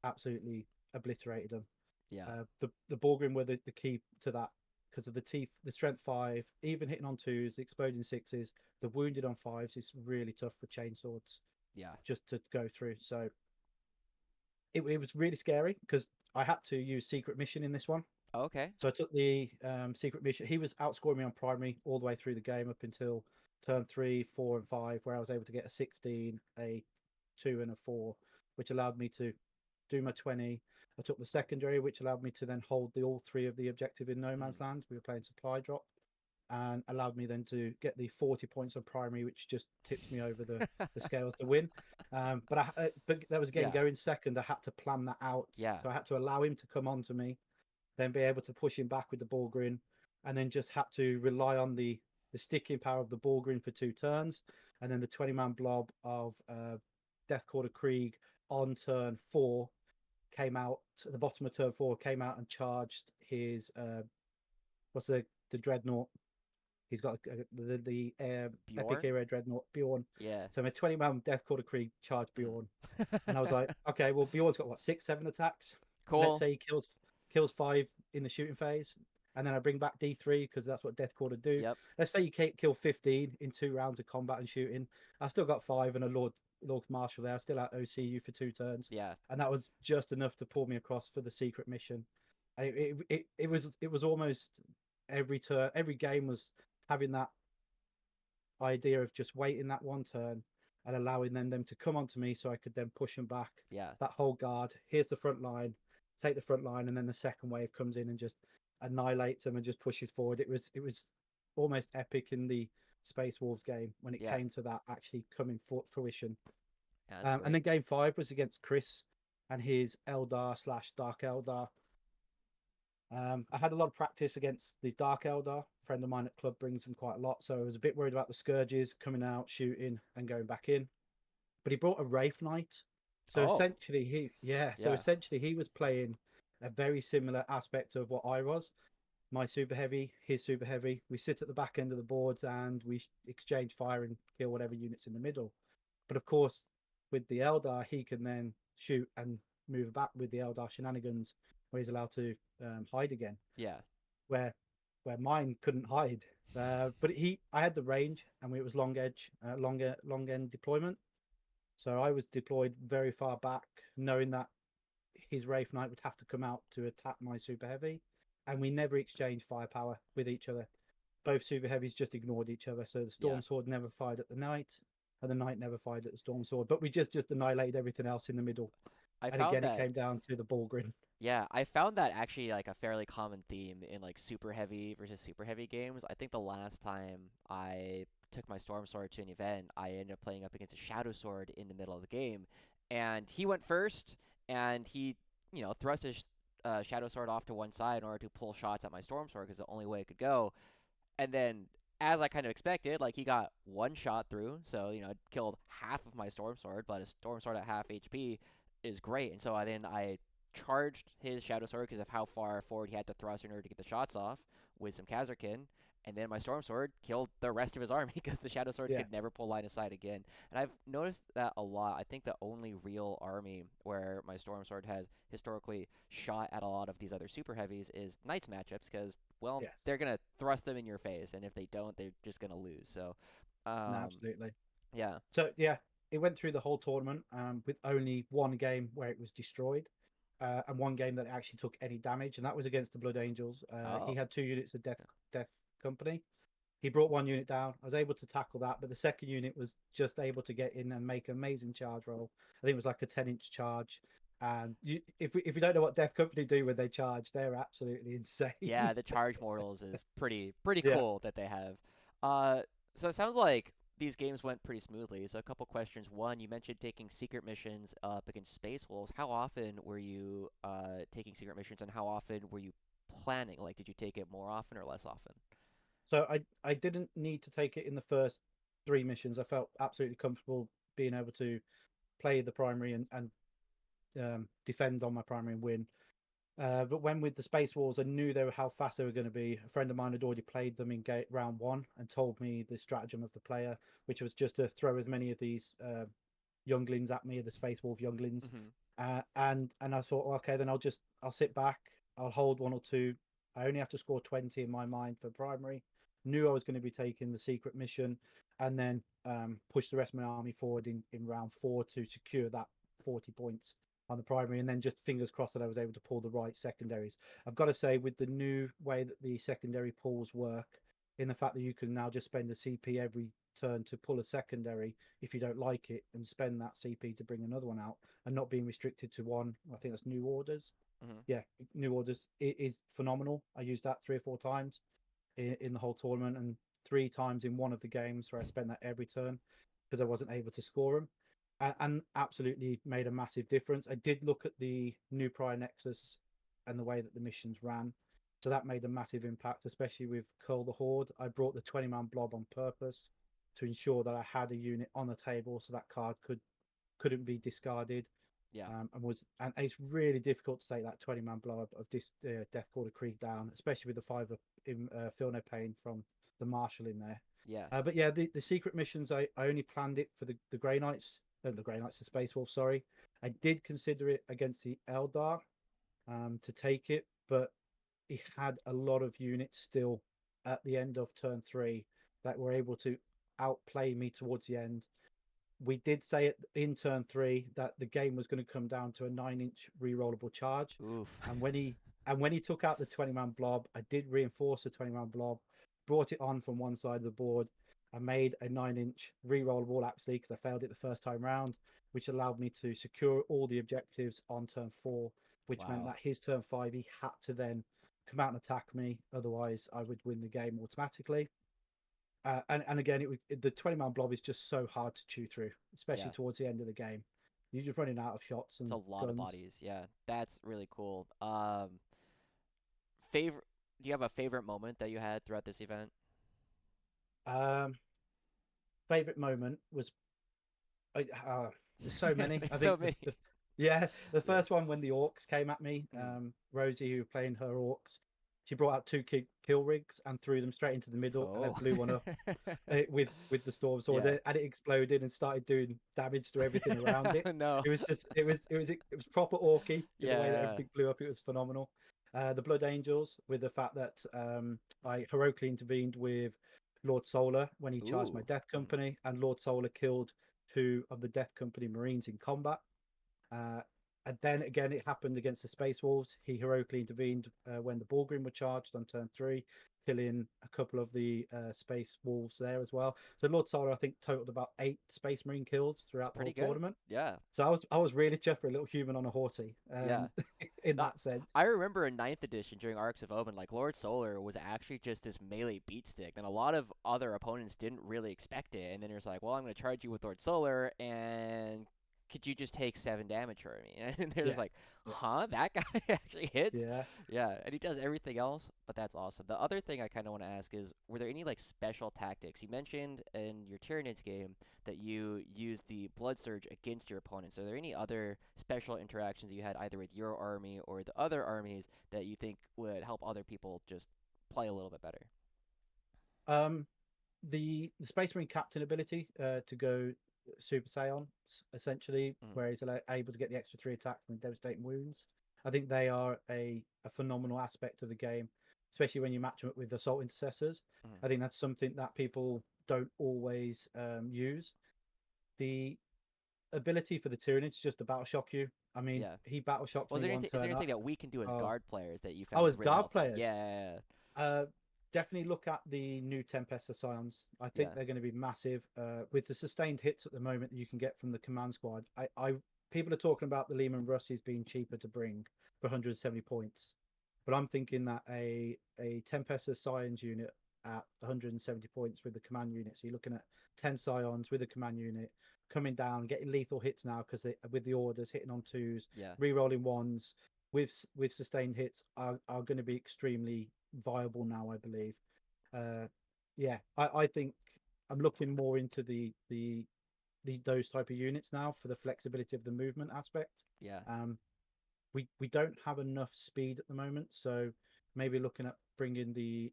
absolutely obliterated them. Yeah, The Bullgryn were the key to that because of the teeth, the strength 5, even hitting on 2s, the exploding 6s, the wounded on 5s is really tough for chainswords yeah. just to go through. So it was really scary because I had to use secret mission in this one. Okay. So I took the secret mission. He was outscoring me on primary all the way through the game up until turn 3, 4, and 5, where I was able to get a 16, a 2, and a 4, which allowed me to do my 20. I took the secondary, which allowed me to then hold all 3 of the objective in no man's Mm. land. We were playing supply drop, and allowed me then to get the 40 points on primary, which just tipped me over the scales to win. But that was again Yeah, going second. I had to plan that out, yeah, so I had to allow him to come on to me, then be able to push him back with the Bullgryn, and then just had to rely on the sticking power of the Bullgryn for 2 turns, and then the 20-man blob of Death Quarter Krieg on turn 4 came out at the bottom of turn 4, came out and charged his what's the dreadnought. He's got the epic Bjorn. hero dreadnought Bjorn. Yeah. So my 20-man Death Quarter Krieg charged Bjorn, and I was Mm. like, okay, well Bjorn's got what, 6, 7 attacks. Let's Cool. say he kills 5 in the shooting phase, and then I bring back D3 because that's what Death Quarter do. Yep. Let's say you kill 15 in 2 rounds of combat and shooting. I still got 5 and a Lord Marshal there. I still out OCU for 2 turns, Yeah. and that was just enough to pull me across for the secret mission. And it was almost every turn, every game was having that idea of just waiting that 1 turn and allowing them to come onto me so I could then push them back. Yeah. That whole guard, here's the front line, take the front line, and then the second wave comes in and just annihilates them and just pushes forward. It was almost epic in the Space Wolves game when it Yeah. came to that actually coming for fruition. Yeah, that's And great. then game 5 was against Chris and his Eldar/Dark Eldar. I had a lot of practice against the Dark Eldar. A friend of mine at club brings them quite a lot, so I was a bit worried about the Scourges coming out, shooting, and going back in. But he brought a Wraith Knight, so Oh, essentially yeah. he was playing a very similar aspect of what I was. My super heavy, his super heavy. We sit at the back end of the boards and we exchange fire and kill whatever units in the middle. But of course, with the Eldar, he can then shoot and move back with the Eldar shenanigans, where he's allowed to hide again. Yeah. Where mine couldn't hide. But I had the range, and it was long edge, long end deployment. So I was deployed very far back, knowing that his Wraith Knight would have to come out to attack my Super Heavy, and we never exchanged firepower with each other. Both Super Heavies just ignored each other. So the Yeah. Stormsword never fired at the Knight, and the Knight never fired at the Stormsword. But we just annihilated everything else in the middle. I And found again, it that came down to the Bullgryn. Yeah, I found that actually like a fairly common theme in like super heavy versus super heavy games. I think the last time I took my Storm Sword to an event, I ended up playing up against a Shadow Sword in the middle of the game, and he went first, and he, thrust his Shadow Sword off to one side in order to pull shots at my Storm Sword because the only way it could go. And then, as I kind of expected, like he got one shot through, so it killed half of my Storm Sword, but a Storm Sword at half HP is great, and so I charged his Shadow Sword because of how far forward he had to thrust in order to get the shots off with some Kazarkin. And then my Storm Sword killed the rest of his army because the Shadow Sword Yeah, could never pull line of sight again. And I've noticed that a lot. I think the only real army where my Storm Sword has historically shot at a lot of these other super heavies is Knights matchups because, well, yes, they're going to thrust them in your face. And if they don't, they're just going to lose. So, no, um, absolutely. yeah. So yeah, it went through the whole tournament with only one game where it was destroyed, and one game that actually took any damage, and that was against the Blood Angels. He Oh, had 2 units of yeah. Death Company. He brought one unit down. I was able to tackle that, but the second unit was just able to get in and make an amazing charge roll. I think it was like a 10-inch charge. And if you don't know what Death Company do when they charge, they're absolutely insane. Yeah, the charge mortals is pretty Yeah. cool that they have. Uh, so it sounds like these games went pretty smoothly. So a couple questions. One, you mentioned taking secret missions up against Space Wolves. How often were you taking secret missions, and how often were you planning? Like, did you take it more often or less often? So I didn't need to take it in the first 3 missions. I felt absolutely comfortable being able to play the primary and defend on my primary and win. But when with the Space Wars, I knew they were how fast they were going to be. A friend of mine had already played them in round one and told me the stratagem of the player, which was just to throw as many of these younglings at me, the Space Wolf younglings. Hmm. And I thought, well, okay, then I'll sit back, I'll hold one or two. I only have to score 20 in my mind for primary. Knew I was going to be taking the secret mission, and then push the rest of my army forward in round four to secure that 40 points on the primary, and then just fingers crossed that I was able to pull the right secondaries. I've got to say, with the new way that the secondary pulls work, in the fact that you can now just spend a CP every turn to pull a secondary if you don't like it, and spend that CP to bring another one out, and not being restricted to one. I think that's new orders. Hmm. Yeah, new orders. It is phenomenal. I used that 3 or 4 times in the whole tournament, and 3 times in one of the games where I spent that every turn because I wasn't able to score them, and absolutely made a massive difference. I did look at the new Pariah Nexus and the way that the missions ran, so that made a massive impact, especially with Curl the Horde. I brought the 20-man blob on purpose to ensure that I had a unit on the table so that card couldn't be discarded. Yeah, And it's really difficult to take that 20-man blow up of this Death Quarter Krieg down, especially with the 5 in Feel No Pain from the Marshal in there. yeah. But yeah, the secret missions, I only planned it for the Grey Knights, the Grey Knights, the Space Wolf, sorry. I did consider it against the Eldar to take it, but he had a lot of units still at the end of turn three that were able to outplay me towards the end. We did say it in turn three that the game was going to come down to a 9-inch rerollable charge, Oof. and when he took out the 20-man blob, I did reinforce the 20-man blob, brought it on from one side of the board. I made a 9-inch rerollable actually because I failed it the first time round, which allowed me to secure all the objectives on turn four, which meant Wow. that his turn five he had to then come out and attack me, otherwise I would win the game automatically. And again, the 20-man blob is just so hard to chew through, especially Yeah. towards the end of the game. You're just running out of shots It's a and lot of guns. bodies. Yeah, that's really cool. Favorite? Do you have a favorite moment that you had throughout this event? Um, Favorite moment was there's so many. I There's so think many. yeah, the Yeah. first one when the orcs came at me, Mm. Rosie, who was playing her orcs, she brought out two kill rigs and threw them straight into the middle, and I Oh. blew one up with the storm sword, Yeah. and it exploded and started doing damage to everything around it. No. It was proper orky in the way that Yeah. everything blew up. It was phenomenal. The Blood Angels, with the fact that I heroically intervened with Lord Solar when he charged my Ooh. Death Mm. Company, and Lord Solar killed 2 of the Death Company Marines in combat. Uh, And then again, it happened against the Space Wolves. He heroically intervened when the Bullgryn were charged on turn 3, killing a couple of the Space Wolves there as well. So Lord Solar, I think, totaled about 8 Space Marine kills It's throughout the pretty whole good. tournament. Yeah. So I was really chuffed for a little human on a horsey, Yeah. in Not, that sense. I remember in ninth edition during Arcs of Omen, like Lord Solar was actually just this melee beat stick, and a lot of other opponents didn't really expect it. And then it's like, well, I'm going to charge you with Lord Solar, and could you just take 7 damage for me? And they're just Yeah, like, yeah, huh, that guy actually hits? yeah. Yeah, and he does everything else, but that's awesome. The other thing I kind of want to ask is, were there any like special tactics? You mentioned in your Tyranids game that you use the Blood Surge against your opponents. Are there any other special interactions you had either with your army or the other armies that you think would help other people just play a little bit better? Um, the Space Marine Captain ability to go Super Saiyan, essentially, Mm, where he's able to get the extra 3 attacks and devastating wounds. I think they are a phenomenal aspect of the game, especially when you match them up with Assault Intercessors. mm. I think that's something that people don't always use. The ability for the Tyranids just to battle shock you. I mean, Yeah. he battle shocked Was me there one anything? Is there turn anything up. that we can do as Oh, guard players that you oh, found as really guard helpful? players, Yeah. uh, definitely look at the new Tempest Scions. I think Yeah. they're going to be massive with the sustained hits at the moment that you can get from the command squad. People are talking about the Lehman Russies being cheaper to bring for 170 points, but I'm thinking that a Tempest Scions unit at 170 points with the command unit. So you're looking at 10 Scions with a command unit coming down, getting lethal hits now because with the orders hitting on twos, Yeah. re-rolling ones with sustained hits are going to be extremely viable now, I believe. Uh, yeah, I think I'm looking more into the those type of units now for the flexibility of the movement aspect. Yeah. Um, we don't have enough speed at the moment, so maybe looking at bringing the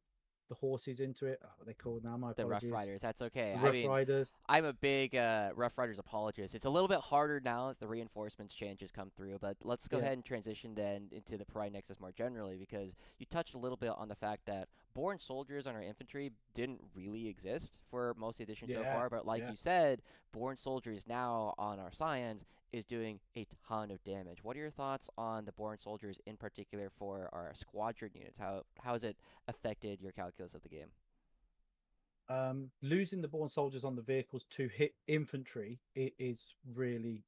horses into it. Oh, what are they called now? My The Rough apologies. Riders. That's okay. The I Rough mean, Riders. I'm a big Rough Riders apologist. It's a little bit harder now that the reinforcements changes come through, but let's go Yeah, ahead and transition then into the Pariah Nexus more generally because you touched a little bit on the fact that born soldiers on our infantry didn't really exist for most of the edition so yeah, far, but like yeah. you said, born soldiers now on our Scions is doing a ton of damage. What are your thoughts on the born soldiers in particular for our squadron units? How has it affected your calculus of the game? Losing the born soldiers on the vehicles to hit infantry is really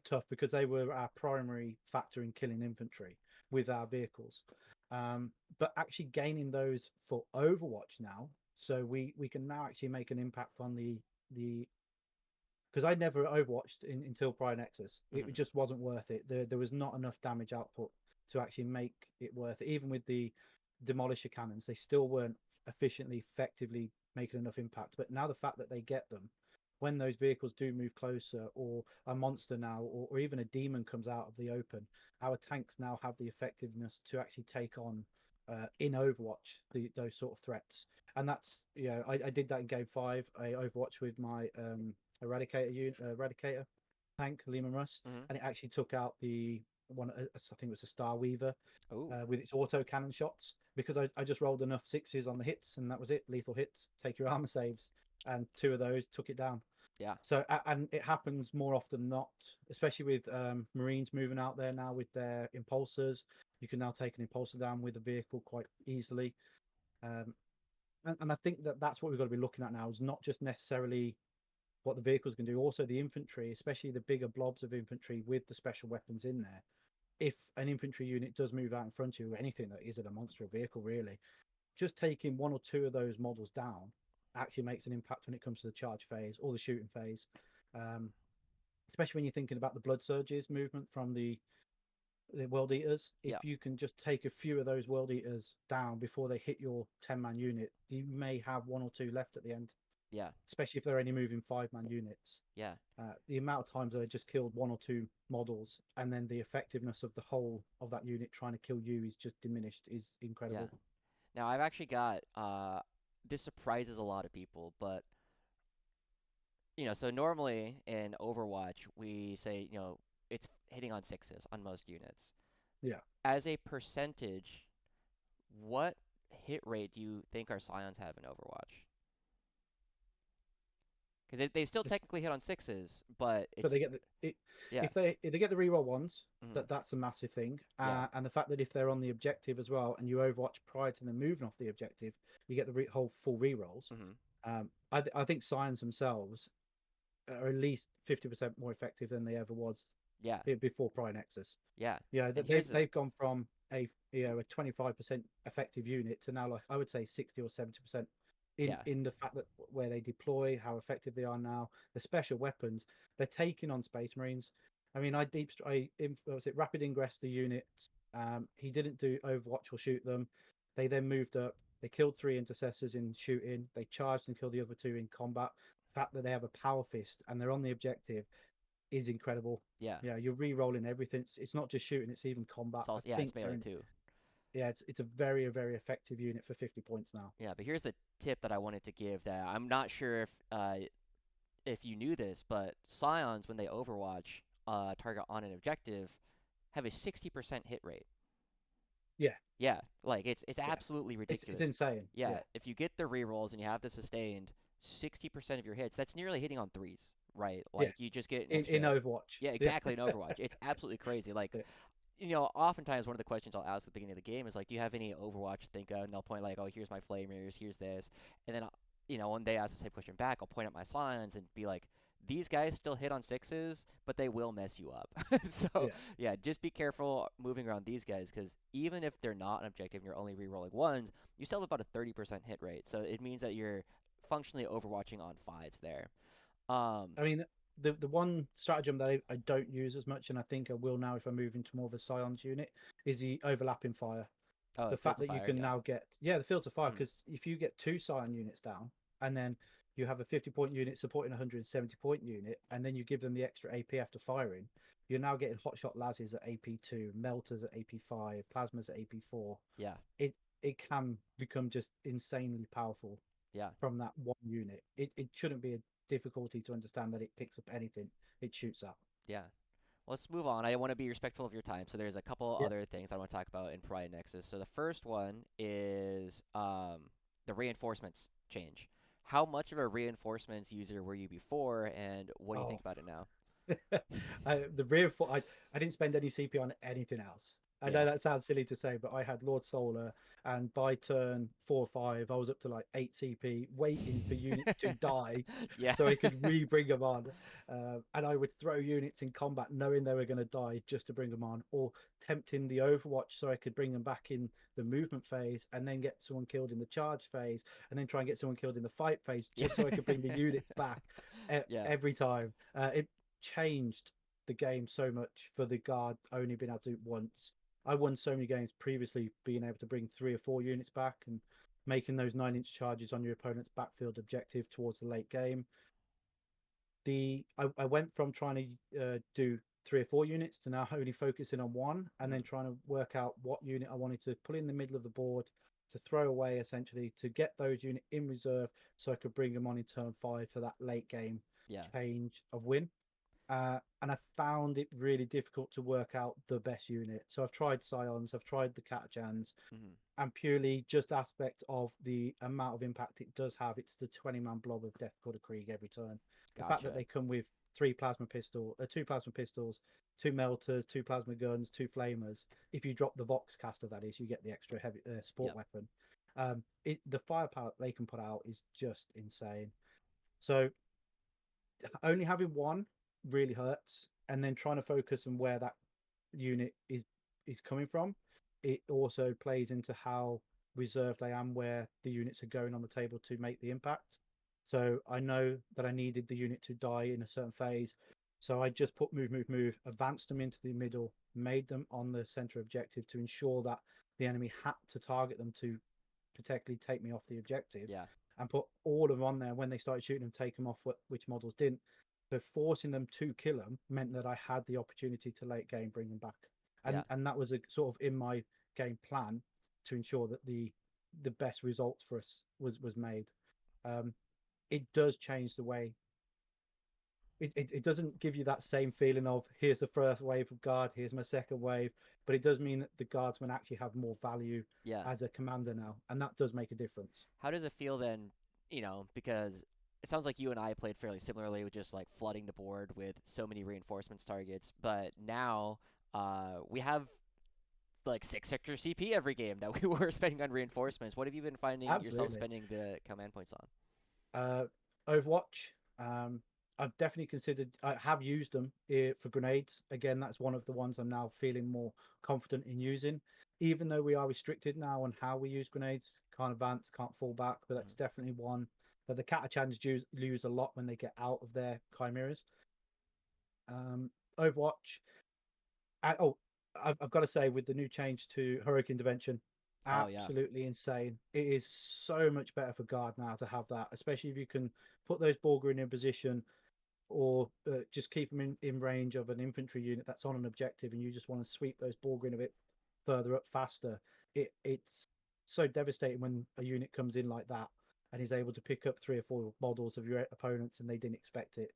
tough because they were our primary factor in killing infantry with our vehicles. But actually gaining those for Overwatch now, so we can now actually make an impact on the because I never Overwatched until Pariah Nexus. It Hmm. just wasn't worth it. There was not enough damage output to actually make it worth it. Even with the Demolisher cannons, they still weren't efficiently, effectively making enough impact. But now the fact that they get them, when those vehicles do move closer, or a monster now, or even a demon comes out of the open, our tanks now have the effectiveness to actually take on in Overwatch those sort of threats. And that's I did that in Game 5. I Overwatch with my Eradicator tank, Lehman Russ, Hmm. and it actually took out the one. I think it was a Star Weaver Oh, with its auto cannon shots because I just rolled enough sixes on the hits and that was it. Lethal hits, take your armor saves, and 2 of those took it down. yeah, So and it happens more often than not, especially with Marines moving out there now with their impulsors. You can now take an impulsor down with a vehicle quite easily. Um, and I think that that's what we've got to be looking at now is not just necessarily what the vehicles can do, also the infantry, especially the bigger blobs of infantry with the special weapons in there. If an infantry unit does move out in front of you, anything that isn't a monster vehicle, really, just taking 1 or 2 of those models down actually makes an impact when it comes to the charge phase or the shooting phase. Um, Especially when you're thinking about the blood surges movement from the world eaters. yeah, If you can just take a few of those world eaters down before they hit your 10-man unit, you may have 1 or 2 left at the end, yeah, especially if they're only moving 5-man units. yeah, The amount of times that I just killed 1 or 2 models and then the effectiveness of the whole of that unit trying to kill you is just diminished is yeah. incredible. Now I've actually got this surprises a lot of people, but so normally in Overwatch we say, it's hitting on sixes on most units. Yeah. As a percentage, what hit rate do you think our Scions have in Overwatch? Because they still This, technically hit on sixes, but but it's they get yeah, if they get the reroll ones, hmm that's a massive thing. yeah, And the fact that if they're on the objective as well, and you Overwatch prior to them moving off the objective, you get the whole full rerolls. hmm I think Scions themselves are at least 50% more effective than they ever was yeah, before Pariah Nexus. yeah. Yeah, And they've here's the they've gone from a 25% effective unit to now, like, I would say 60 or 70% yeah, in the fact that where they deploy, how effective they are now, the special weapons they're taking on Space Marines. I mean, was it rapid ingress the unit. He didn't do Overwatch or shoot them. They then moved up. They killed 3 intercessors in shooting. They charged and killed the other 2 in combat. The fact that they have a power fist and they're on the objective is incredible. yeah. Yeah, you're re-rolling everything. It's not just shooting; it's even combat. It's I also yeah, it's think melee too. yeah, it's a very very effective unit for 50 points now. Yeah, but here's the tip that I wanted to give that I'm not sure if you knew this, but Scions when they Overwatch target on an objective have a 60% hit rate. Yeah, Yeah, like it's yeah, absolutely it's ridiculous. insane. Yeah, Yeah, if you get the rerolls and you have the sustained, 60% of your hits, that's nearly hitting on threes, right? yeah. Like you just get an In extra. Overwatch, Yeah, yeah, exactly in Overwatch. It's absolutely crazy. Like, yeah, oftentimes one of the questions I'll ask at the beginning of the game is like, "Do you have any Overwatch to think of?" And they'll point like, "Oh, here's my flamers, here's this," and then when they ask the same question back, I'll point at my slimes and be like, "These guys still hit on sixes, but they will mess you up." So yeah, yeah, just be careful moving around these guys because even if they're not an objective and you're only rerolling ones, you still have about a 30% hit rate. So it means that you're functionally overwatching on fives there. Um, I mean, the one stratagem that I don't use as much, and I think I will now if I move into more of a Scions unit, is the overlapping fire. oh, The fields fact of that you fire, can yeah. now get the filter fire, Mhm. because if you get 2 Scion units down and then you have a 50-point unit supporting a 170-point unit, and then you give them the extra AP after firing, you're now getting hotshot lasses at AP2, melters at AP5, plasmas at AP4. Yeah, It can become just insanely powerful yeah, from that one unit. It shouldn't be a difficulty to understand that it picks up anything it shoots at. yeah. Let's move on. I want to be respectful of your time. So there's a couple Yeah. other things I want to talk about in Pariah Nexus. So the first one is the reinforcements change. How much of a reinforcements user were you before, and what do you think Oh, about it now? the reinforce. I didn't spend any CP on anything else. I Yeah. know that sounds silly to say, but I had Lord Solar, and by turn 4 or 5, I was up to like 8 CP, waiting for units to die, Yeah. so I could re-bring them on. And I would throw units in combat, knowing they were going to die, just to bring them on, or tempting the Overwatch so I could bring them back in the movement phase, and then get someone killed in the charge phase, and then try and get someone killed in the fight phase, Yeah. just so I could bring the units back Yeah. every time. It changed the game so much for the guard only being able to do it once. I won so many games previously being able to bring 3 or 4 units back and making those 9-inch charges on your opponent's backfield objective towards the late game. I went from trying to do 3 or 4 units to now only focusing on one, and then Mhm. trying to work out what unit I wanted to put in the middle of the board to throw away, essentially to get those units in reserve so I could bring them on in turn 5 for that late game Yeah. change of win. And I found it really difficult to work out the best unit. So I've tried Scions, I've tried the Catachans, Mhm. and purely just aspect of the amount of impact it does have. It's the 20-man blob of Death Quarter Krieg every turn. The fact that Gotcha. they come with 2 plasma pistols, 2 melters, 2 plasma guns, 2 flamers. If you drop the Vox caster, that is, you get the extra heavy support Yep. weapon. The firepower they can put out is just insane. So only having one really hurts, and then trying to focus on where that unit is coming from, it also plays into how reserved I am where the units are going on the table to make the impact. So I know that I needed the unit to die in a certain phase, so I just put move move move, advanced them into the middle, made them on the center objective to ensure that the enemy had to target them to particularly take me off the objective, Yeah. and put all of them on there when they started shooting them, take them off which models didn't. So forcing them to kill them meant that I had the opportunity to late game bring them back, Yeah. and that was a sort of in my game plan to ensure that the best results for us was made. Um, it does change the way. It doesn't give you that same feeling of here's the first wave of guard, here's my second wave, but it does mean that the guardsmen actually have more value Yeah. as a commander now, and that does make a difference. How does it feel then, because it sounds like you and I played fairly similarly with just like flooding the board with so many reinforcements targets. But now we have like 6 sector CP every game that we were spending on reinforcements. What have you been finding yourself Absolutely. spending the command points on? Uh, Overwatch. Um, I've definitely considered. I have used them for grenades. Again, that's one of the ones I'm now feeling more confident in using. Even though we are restricted now on how we use grenades, can't advance, can't fall back, but Mhm. that's definitely one that the Catachans use a lot when they get out of their chimeras. Overwatch. Oh, I've got to say, with the new change to heroic intervention, Oh yeah. absolutely insane. It is so much better for guard now to have that, especially if you can put those Bullgryn in position or just keep them in range of an infantry unit that's on an objective, and you just want to sweep those Bullgryn a bit further up faster. It's so devastating when a unit comes in like that and is able to pick up 3 or 4 models of your opponents and they didn't expect it.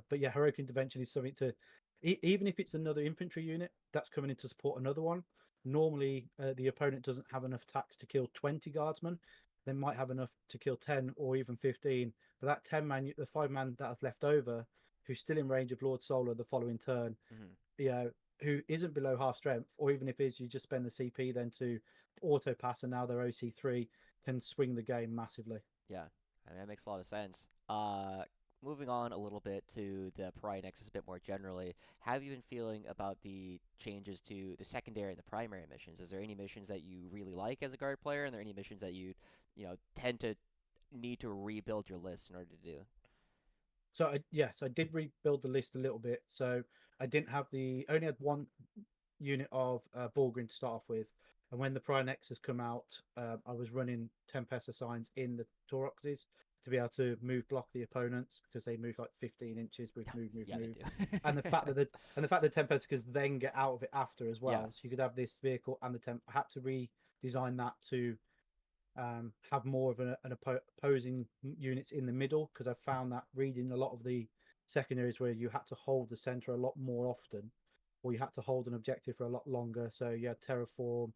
But yeah, heroic intervention is something to, even if it's another infantry unit that's coming in to support another one. Normally, the opponent doesn't have enough attacks to kill 20 guardsmen. They might have enough to kill 10 or even 15. But that 10 man, the 5 man that is left over, who's still in range of Lord Solar the following turn, Hmm. you know, who isn't below half strength, or even if is, you just spend the CP then to auto pass, and now they're OC3, can swing the game massively. Yeah, I mean, that makes a lot of sense. Moving on a little bit to the Pariah Nexus a bit more generally, how have you been feeling about the changes to the secondary and the primary missions? Is there any missions that you really like as a guard player, and are there any missions that you tend to need to rebuild your list in order to do? So yes, I did rebuild the list a little bit. So I didn't have only had one unit of Bullgryn to start off with. And when the Prior Nexus come out, I was running Tempest assigns in the Tauroxes to be able to move block the opponents because they move like 15 inches with Yeah, move, move, yeah, they move. do. And the fact that Tempest can then get out of it after as Yeah. well. So you could have this vehicle and the Temp. I had to redesign that to have more of an opposing units in the middle because I found that reading a lot of the secondaries where you had to hold the center a lot more often, or you had to hold an objective for a lot longer. So you had terraform,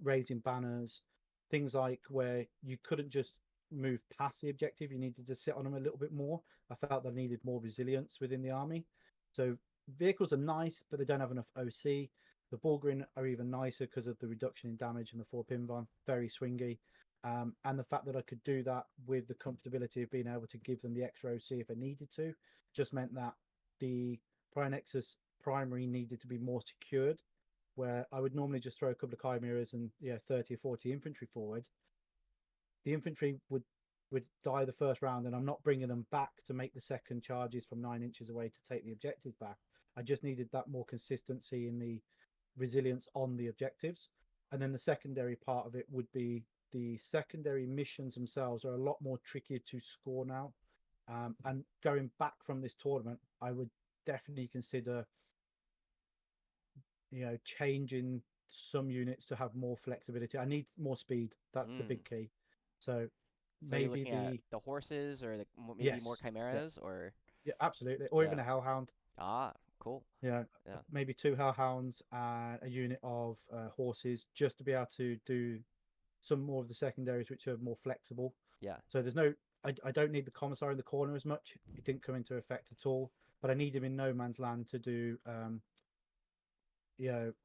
raising banners, things like where you couldn't just move past the objective, you needed to sit on them a little bit more. I felt they needed more resilience within the army. So vehicles are nice, but they don't have enough OC. The Bullgryn are even nicer because of the reduction in damage and the 4 pin very swingy. And the fact that I could do that with the comfortability of being able to give them the extra OC if I needed to, just meant that the Nexus primary needed to be more secured. Where I would normally just throw a couple of chimeras and 30 or 40 infantry forward, the infantry would die the first round, and I'm not bringing them back to make the second charges from 9 inches away to take the objectives back. I just needed that more consistency in the resilience on the objectives. And then the secondary part of it would be the secondary missions themselves are a lot more trickier to score now. And going back from this tournament, I would definitely consider, changing some units to have more flexibility. I need more speed. That's the Mm. big key. So So you're maybe looking at the horses or maybe more yes, yeah, chimeras or yeah, absolutely, or yeah. even a hellhound. Ah, cool. Yeah, Yeah. maybe 2 hellhounds and a unit of horses just to be able to do some more of the secondaries, which are more flexible. Yeah. So I don't need the commissar in the corner as much. It didn't come into effect at all, but I need him in no man's land to do,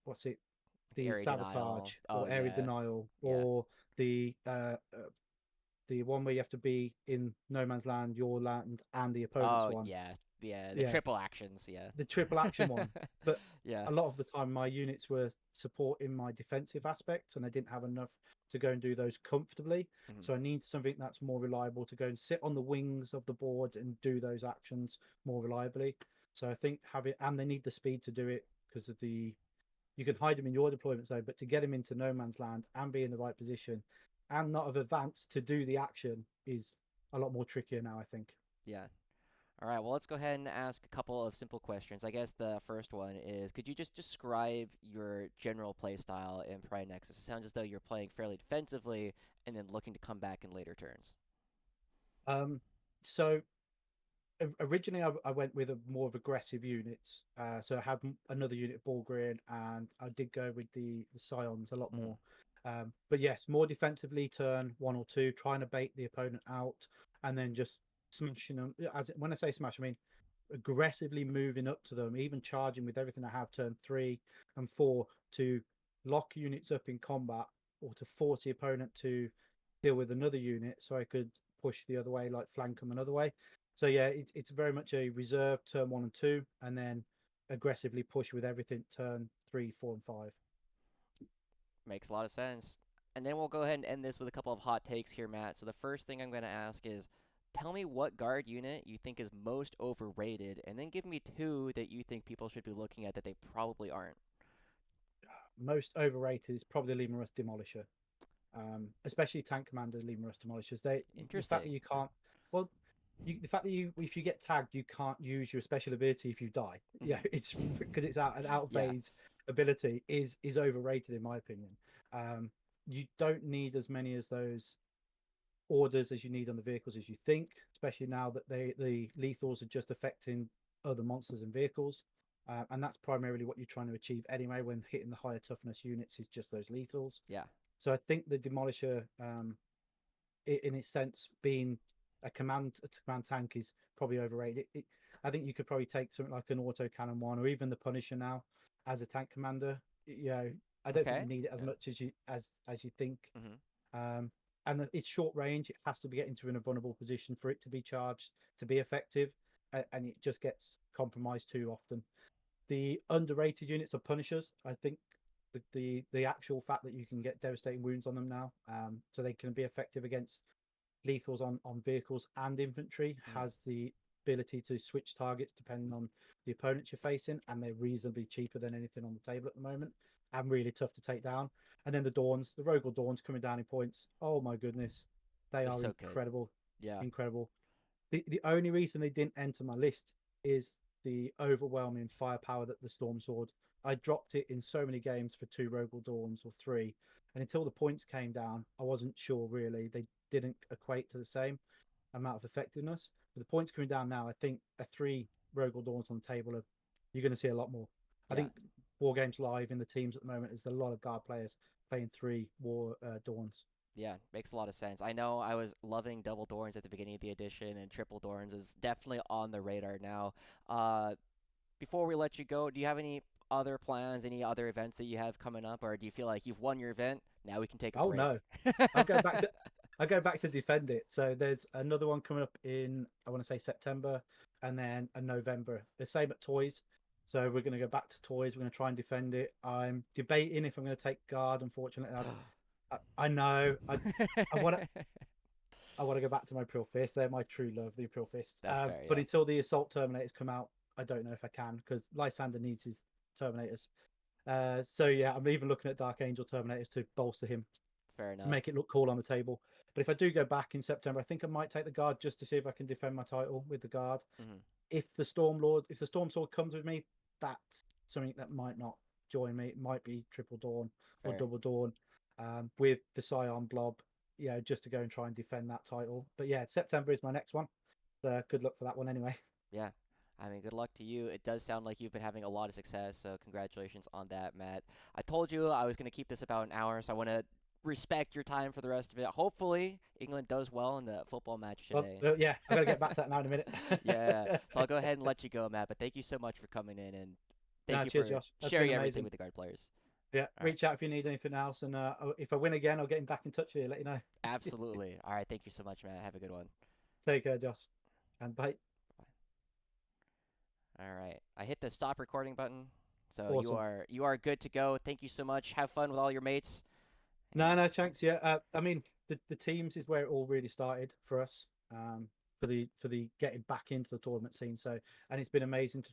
what's it, Like the area denial. sabotage Oh or area yeah. denial, Yeah. or the one where you have to be in no man's land, your land, and the opponent's Oh one. yeah. Yeah, the Yeah, triple actions, yeah. the triple action one. But Yeah. a lot of the time, my units were supporting my defensive aspects, and I didn't have enough to go and do those comfortably. Mhm. So I need something that's more reliable to go and sit on the wings of the board and do those actions more reliably. So I think and they need the speed to do it because of you can hide them in your deployment zone, but to get them into no man's land and be in the right position and not have advanced to do the action is a lot more trickier now, I think. Yeah. All right, well, let's go ahead and ask a couple of simple questions. I guess the first one is, could you just describe your general play style in Pride Nexus? It sounds as though you're playing fairly defensively and then looking to come back in later turns. So originally I went with a more of aggressive units. So I had another unit of Bullgryn, and I did go with the Scions a lot Mm-hmm. more. But yes, more defensively, turn 1 or 2, trying to bait the opponent out, and then just smashing them. When I say smash, I mean aggressively moving up to them, even charging with everything I have turn 3 and 4 to lock units up in combat or to force the opponent to deal with another unit so I could push the other way, like flank them another way. So yeah, it's very much a reserve turn 1 and 2, and then aggressively push with everything turn 3, 4, and 5. Makes a lot of sense. And then we'll go ahead and end this with a couple of hot takes here, Matt. So the first thing I'm going to ask is, tell me what guard unit you think is most overrated, and then give me two that you think people should be looking at that they probably aren't. Most overrated is probably Lima Rust Demolisher, especially Tank Commander Lima Rust Demolishers. The fact that Interesting. you can't, well, the fact that if you get tagged, you can't use your special ability if you die. Yeah, it's because it's an out Yeah. phase ability is overrated in my opinion. You don't need as many as those orders as you need on the vehicles as you think, especially now that the lethals are just affecting other monsters and vehicles. And that's primarily what you're trying to achieve anyway when hitting the higher toughness units is just those lethals. Yeah. So I think the Demolisher, in its sense, being a command tank is probably overrated. I think you could probably take something like an auto cannon one or even the Punisher now as a tank commander. You know, I don't think Okay. you need it as Yeah. much as you think. Mm-hmm. And it's short range. It has to be getting to in a vulnerable position for it to be charged to be effective, and it just gets compromised too often. The underrated units are Punishers. I think the actual fact that you can get devastating wounds on them now, so they can be effective against lethals on vehicles and infantry, Mm-hmm. has the ability to switch targets depending on the opponents you're facing, and they're reasonably cheaper than anything on the table at the moment and really tough to take down. And then the Rogal Dawns coming down in points. Oh my goodness, they They're are so good. incredible, Yeah. incredible. The only reason they didn't enter my list is the overwhelming firepower that the Stormsword. I dropped it in so many games for 2 Rogal Dawns or 3, and until the points came down, I wasn't sure really. They didn't equate to the same amount of effectiveness. With the points coming down now, I think a 3 Rogal Dawns on the table you're going to see a lot more. I Yeah. think War Games Live in the teams at the moment is a lot of guard players playing 3 War Dawns. Yeah, makes a lot of sense. I know I was loving double Dorns at the beginning of the edition, and triple Dorns is definitely on the radar now. Uh, Before we let you go, do you have any other plans, any other events that you have coming up, or do you feel like you've won your event? Now we can take a Oh break. no, I'll go back to I go back to defend it. So there's another one coming up in I want to say September and then a November. The same at Toys. So we're going to go back to Toys. We're going to try and defend it. I'm debating if I'm going to take guard. Unfortunately, I know I want to go back to my Imperial Fist. They're my true love, the Imperial Fists. That's fair, But yeah. until the Assault Terminators come out, I don't know if I can because Lysander needs his Terminators. So yeah, I'm even looking at Dark Angel Terminators to bolster him Fair to enough. make it look cool on the table. But if I do go back in September, I think I might take the guard just to see if I can defend my title with the guard. Hmm. If the Storm Sword comes with me, that's something that might not join me. It might be Triple Dawn or Fair. Double Dawn with the Scion Blob, yeah, just to go and try and defend that title. But yeah, September is my next one. Good luck for that one anyway. Yeah. I mean, good luck to you. It does sound like you've been having a lot of success, so congratulations on that, Matt. I told you I was going to keep this about an hour, so I want to respect your time for the rest of it. Hopefully, England does well in the football match Well, today. yeah, I got to get back to that now in a minute. Yeah, so I'll go ahead and let you go, Matt, but thank you so much for coming in, and thank No, you cheers, for Josh. That's been sharing everything amazing. with the guard players. Yeah, All right. reach out if you need anything else, and if I win again, I'll get him back in touch with you. Let you know. Absolutely. All right, thank you so much, Matt. Have a good one. Take care, Josh, and bye. All right. I hit the stop recording button. So Awesome. you are good to go. Thank you so much. Have fun with all your mates. No, And no, thanks. Yeah, I mean the teams is where it all really started for us. For the getting back into the tournament scene. So, and it's been amazing to